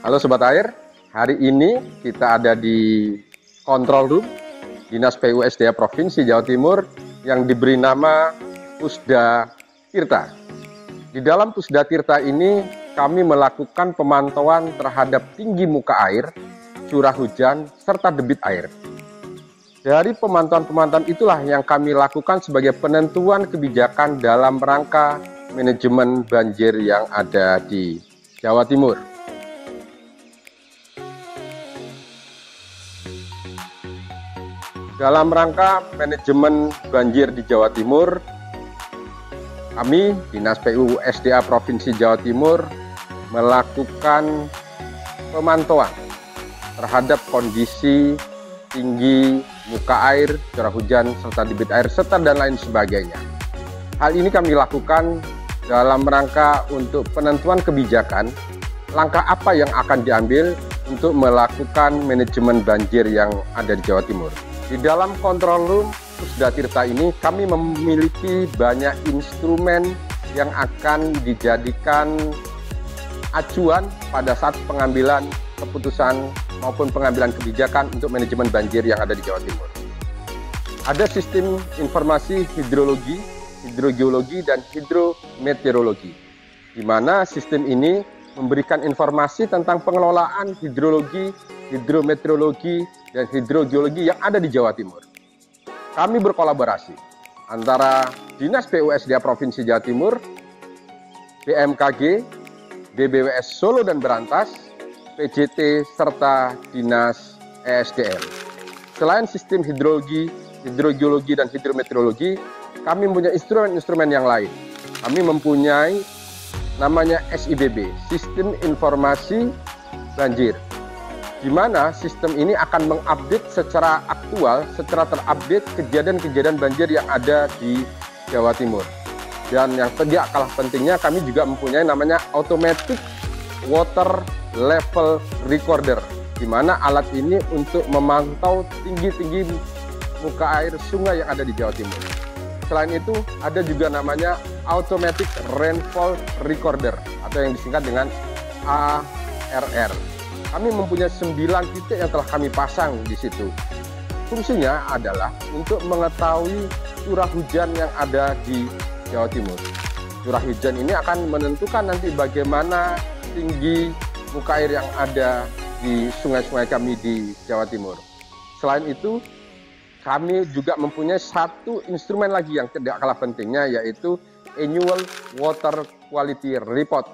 Halo Sobat Air, hari ini kita ada di Control Room Dinas PUSDA Provinsi Jawa Timur yang diberi nama Pusda Tirta. Di dalam Pusda Tirta ini kami melakukan pemantauan terhadap tinggi muka air, curah hujan, serta debit air. Dari pemantauan-pemantauan itulah yang kami lakukan sebagai penentuan kebijakan dalam rangka manajemen banjir yang ada di Jawa Timur. Dalam rangka manajemen banjir di Jawa Timur, kami Dinas PUSDA Provinsi Jawa Timur melakukan pemantauan terhadap kondisi tinggi muka air, curah hujan, serta debit air, serta dan lain sebagainya. Hal ini kami lakukan dalam rangka untuk penentuan kebijakan, langkah apa yang akan diambil untuk melakukan manajemen banjir yang ada di Jawa Timur. Di dalam Control Room Pusda Tirta ini kami memiliki banyak instrumen yang akan dijadikan acuan pada saat pengambilan keputusan maupun pengambilan kebijakan untuk manajemen banjir yang ada di Jawa Timur. Ada sistem informasi hidrologi, hidrogeologi, dan hidrometeorologi, di mana sistem ini memberikan informasi tentang pengelolaan hidrologi, hidrometeorologi, dan hidrogeologi yang ada di Jawa Timur. Kami berkolaborasi antara Dinas PUSDA Provinsi Jawa Timur, BMKG, BBWS Solo dan Berantas, PJT, serta Dinas ESDM. Selain sistem hidrologi, hidrogeologi, dan hidrometeorologi, kami mempunyai instrumen-instrumen yang lain. Kami mempunyai namanya SIBB, Sistem Informasi Banjir, di mana sistem ini akan mengupdate secara aktual, secara terupdate kejadian-kejadian banjir yang ada di Jawa Timur. Dan yang tidak kalah pentingnya, kami juga mempunyai namanya Automatic Water Level Recorder, di mana alat ini untuk memantau tinggi-tinggi muka air sungai yang ada di Jawa Timur. Selain itu, ada juga namanya Automatic Rainfall Recorder, atau yang disingkat dengan ARR. Kami mempunyai 9 titik yang telah kami pasang di situ. Fungsinya adalah untuk mengetahui curah hujan yang ada di Jawa Timur. Curah hujan ini akan menentukan nanti bagaimana tinggi muka air yang ada di sungai-sungai kami di Jawa Timur. Selain itu, kami juga mempunyai satu instrumen lagi yang tidak kalah pentingnya, yaitu Annual Water Quality Report.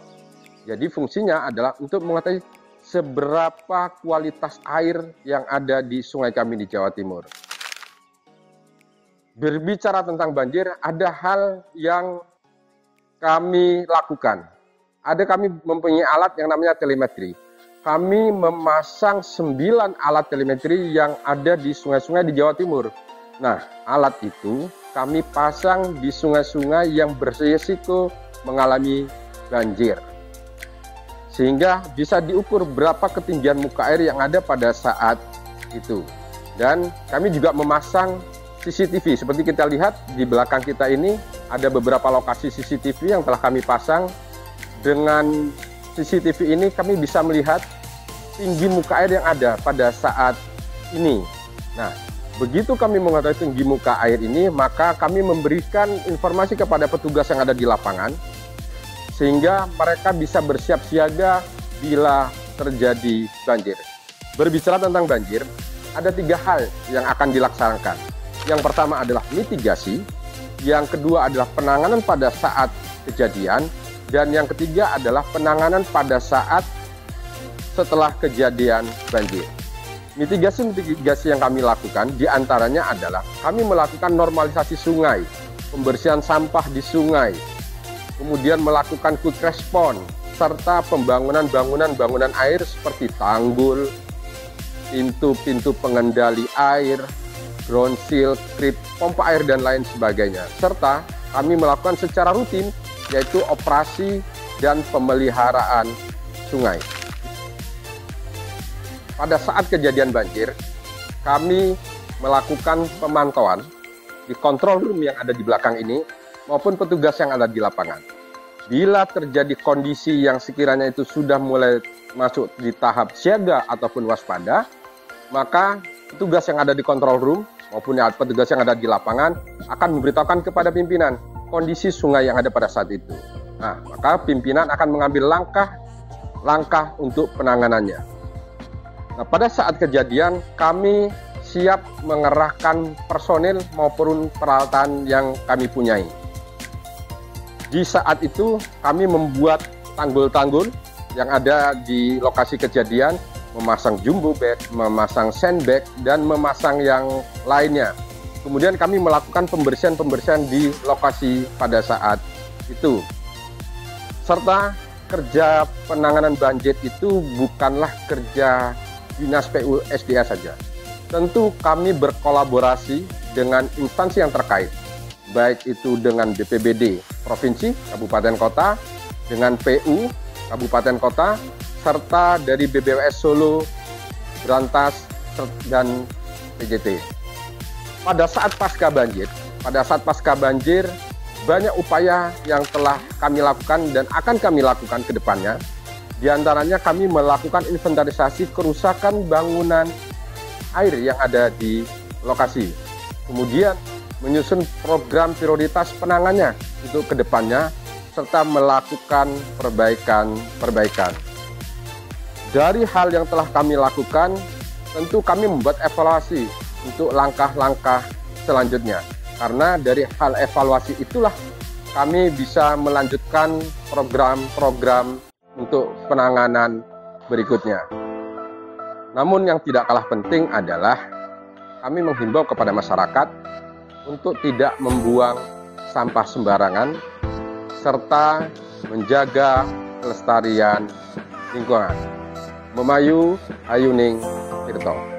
Jadi fungsinya adalah untuk mengetahui seberapa kualitas air yang ada di sungai kami di Jawa Timur. Berbicara tentang banjir, ada hal yang kami lakukan. Kami mempunyai alat yang namanya telemetri. Kami memasang 9 alat telemetri yang ada di sungai-sungai di Jawa Timur. Nah, alat itu kami pasang di sungai-sungai yang berisiko mengalami banjir, sehingga bisa diukur berapa ketinggian muka air yang ada pada saat itu. Dan kami juga memasang CCTV. Seperti kita lihat di belakang kita ini, ada beberapa lokasi CCTV yang telah kami pasang. Dengan CCTV ini kami bisa melihat tinggi muka air yang ada pada saat ini. Nah, begitu kami mengetahui tinggi muka air ini, maka kami memberikan informasi kepada petugas yang ada di lapangan, sehingga mereka bisa bersiap siaga bila terjadi banjir. Berbicara tentang banjir, ada 3 hal yang akan dilaksanakan. Yang pertama adalah mitigasi, yang kedua adalah penanganan pada saat kejadian, dan yang ketiga adalah penanganan pada saat setelah kejadian banjir. Mitigasi yang kami lakukan diantaranya adalah kami melakukan normalisasi sungai, pembersihan sampah di sungai, kemudian melakukan quick response, serta pembangunan bangunan air seperti tanggul, pintu-pintu pengendali air, ground seal, trip, pompa air, dan lain sebagainya. Serta kami melakukan secara rutin, yaitu operasi dan pemeliharaan sungai. Pada saat kejadian banjir, kami melakukan pemantauan di control room yang ada di belakang ini, maupun petugas yang ada di lapangan. Bila terjadi kondisi yang sekiranya itu sudah mulai masuk di tahap siaga ataupun waspada, maka petugas yang ada di control room maupun petugas yang ada di lapangan akan memberitahukan kepada pimpinan kondisi sungai yang ada pada saat itu. Nah, maka pimpinan akan mengambil langkah untuk penanganannya. Nah, pada saat kejadian kami siap mengerahkan personil maupun peralatan yang kami punyai. Di saat itu kami membuat tanggul-tanggul yang ada di lokasi kejadian, memasang jumbo bag, memasang sandbag, dan memasang yang lainnya. Kemudian kami melakukan pembersihan di lokasi pada saat itu. Serta kerja penanganan banjir itu bukanlah kerja Dinas PUSDA saja. Tentu kami berkolaborasi dengan instansi yang terkait, baik itu dengan BPBD Provinsi, Kabupaten Kota, dengan PU, Kabupaten Kota, serta dari BBWS Solo, Berantas, dan PJT. Pada saat pasca banjir, banyak upaya yang telah kami lakukan dan akan kami lakukan ke depannya. Di antaranya kami melakukan inventarisasi kerusakan bangunan air yang ada di lokasi. Kemudian menyusun program prioritas penanganannya untuk ke depannya, serta melakukan perbaikan. Dari hal yang telah kami lakukan, tentu kami membuat evaluasi untuk langkah-langkah selanjutnya. Karena dari hal evaluasi itulah kami bisa melanjutkan program-program untuk penanganan berikutnya. Namun yang tidak kalah penting adalah kami menghimbau kepada masyarakat untuk tidak membuang sampah sembarangan, serta menjaga kelestarian lingkungan. Memayu Ayuning Tirto.